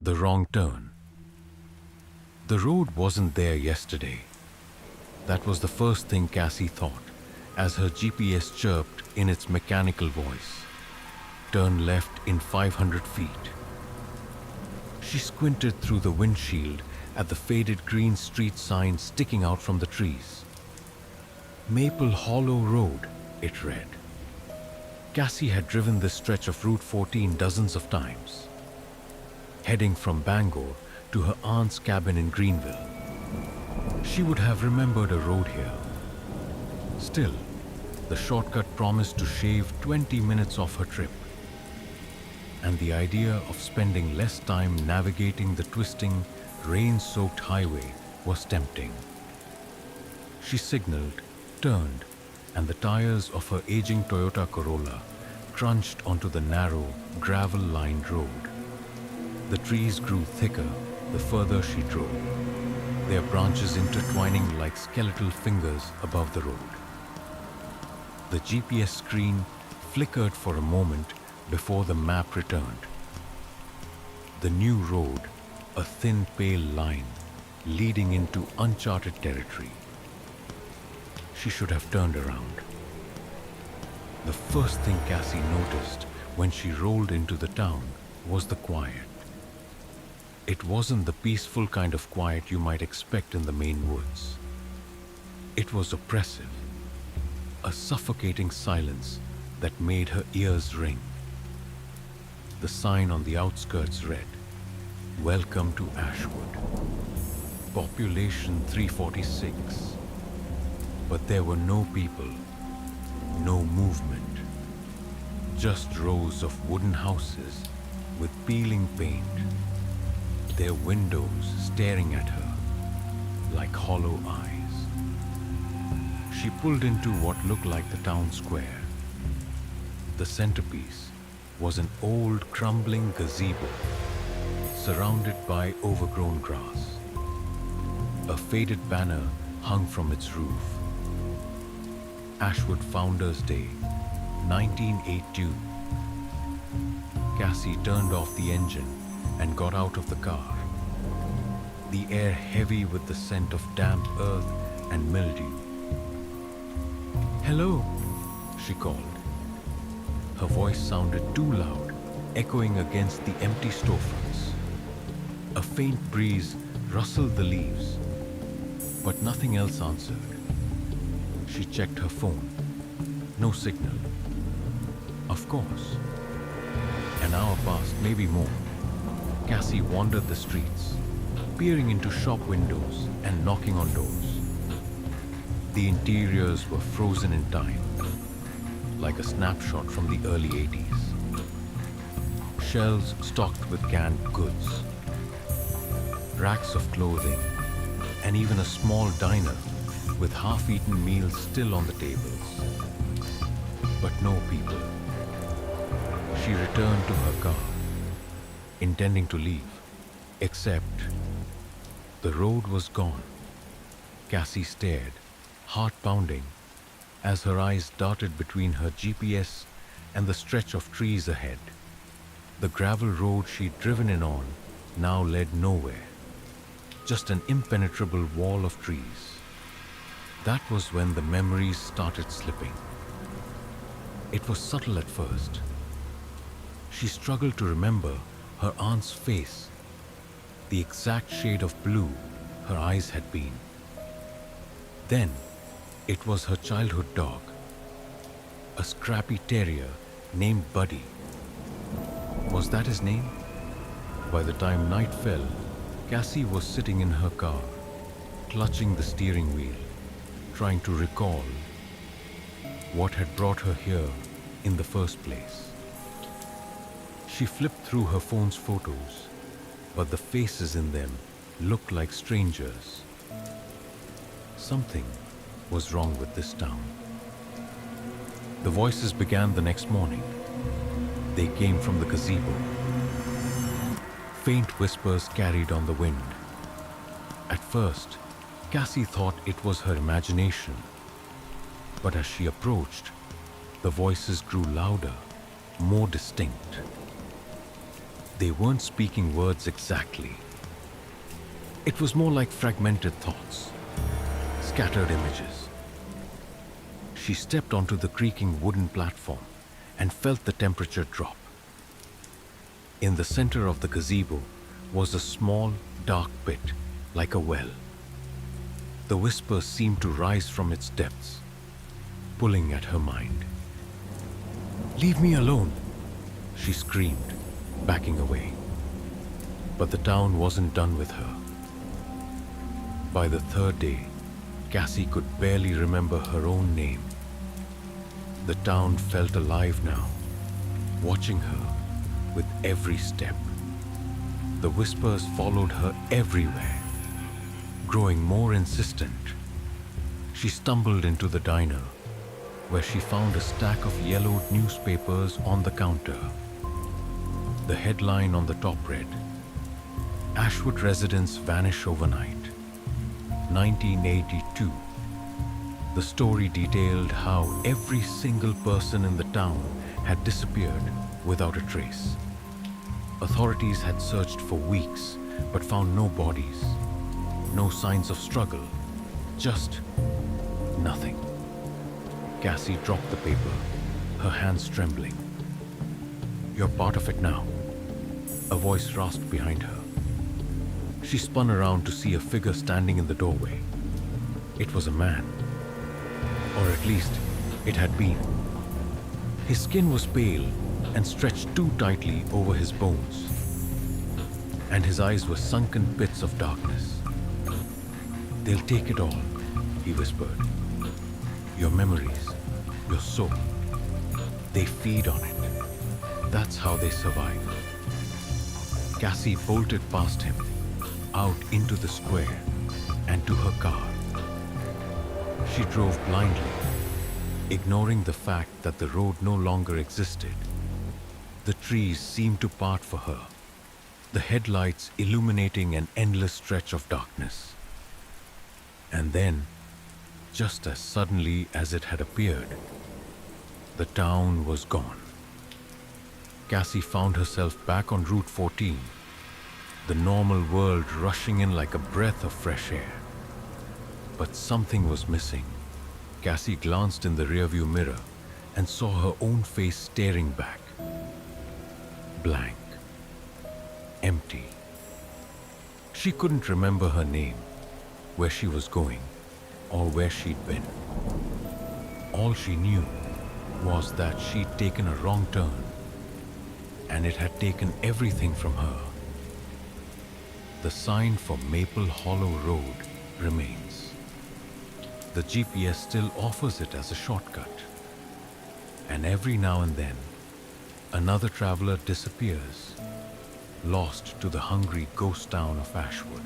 The wrong turn. The road wasn't there yesterday. That was the first thing Cassie thought as her GPS chirped in its mechanical voice. Turn left in 500 feet. She squinted through the windshield at the faded green street sign sticking out from the trees. Maple Hollow Road, it read. Cassie had driven this stretch of Route 14 dozens of times, heading from Bangor to her aunt's cabin in Greenville. She would have remembered a road here. Still, the shortcut promised to shave 20 minutes off her trip, and the idea of spending less time navigating the twisting, rain-soaked highway was tempting. She signaled, turned, and the tires of her aging Toyota Corolla crunched onto the narrow, gravel-lined road. The trees grew thicker the further she drove, their branches intertwining like skeletal fingers above the road. The GPS screen flickered for a moment before the map returned. The new road, a thin pale line leading into uncharted territory. She should have turned around. The first thing Cassie noticed when she rolled into the town was the quiet. It wasn't the peaceful kind of quiet you might expect in the Maine woods. It was oppressive, a suffocating silence that made her ears ring. The sign on the outskirts read, "Welcome to Ashwood. Population 346. But there were no people, no movement, just rows of wooden houses with peeling paint, their windows staring at her like hollow eyes. She pulled into what looked like the town square. The centerpiece was an old, crumbling gazebo surrounded by overgrown grass. A faded banner hung from its roof. Ashwood Founders Day, 1982. Cassie turned off the engine and got out of the car, the air heavy with the scent of damp earth and mildew. "Hello," she called. Her voice sounded too loud, echoing against the empty storefronts. A faint breeze rustled the leaves, but nothing else answered. She checked her phone. No signal. Of course. An hour passed, maybe more. Cassie wandered the streets, peering into shop windows and knocking on doors. The interiors were frozen in time, like a snapshot from the early 80s. Shelves stocked with canned goods, racks of clothing, and even a small diner with half-eaten meals still on the tables. But no people. She returned to her car, intending to leave, except the road was gone. Cassie stared, heart pounding, as her eyes darted between her GPS and the stretch of trees ahead. The gravel road she'd driven in on now led nowhere, just an impenetrable wall of trees. That was when the memories started slipping. It was subtle at first. She struggled to remember her aunt's face, the exact shade of blue her eyes had been. Then, it was her childhood dog, a scrappy terrier named Buddy. Was that his name? By the time night fell, Cassie was sitting in her car, clutching the steering wheel, trying to recall what had brought her here in the first place. She flipped through her phone's photos, but the faces in them looked like strangers. Something was wrong with this town. The voices began the next morning. They came from the gazebo. Faint whispers carried on the wind. At first, Cassie thought it was her imagination, but as she approached, the voices grew louder, more distinct. They weren't speaking words exactly. It was more like fragmented thoughts, scattered images. She stepped onto the creaking wooden platform and felt the temperature drop. In the center of the gazebo was a small, dark pit, like a well. The whispers seemed to rise from its depths, pulling at her mind. "Leave me alone," she screamed, backing away. But the town wasn't done with her. By the third day, Cassie could barely remember her own name. The town felt alive now, watching her with every step. The whispers followed her everywhere, growing more insistent. She stumbled into the diner, where she found a stack of yellowed newspapers on the counter. The headline on the top read, "Ashwood residents vanish overnight, 1982. The story detailed how every single person in the town had disappeared without a trace. Authorities had searched for weeks but found no bodies, no signs of struggle, just nothing. Cassie dropped the paper, her hands trembling. "You're part of it now," a voice rasped behind her. She spun around to see a figure standing in the doorway. It was a man. Or at least, it had been. His skin was pale and stretched too tightly over his bones, and his eyes were sunken pits of darkness. "They'll take it all," he whispered. "Your memories, your soul. They feed on it. That's how they survive." Cassie bolted past him, out into the square, and to her car. She drove blindly, ignoring the fact that the road no longer existed. The trees seemed to part for her, the headlights illuminating an endless stretch of darkness. And then, just as suddenly as it had appeared, the town was gone. Cassie found herself back on Route 14, the normal world rushing in like a breath of fresh air. But something was missing. Cassie glanced in the rearview mirror and saw her own face staring back. Blank. Empty. She couldn't remember her name, where she was going, or where she'd been. All she knew was that she'd taken a wrong turn, and it had taken everything from her. The sign for Maple Hollow Road remains. The GPS still offers it as a shortcut. And every now and then, another traveler disappears, lost to the hungry ghost town of Ashwood.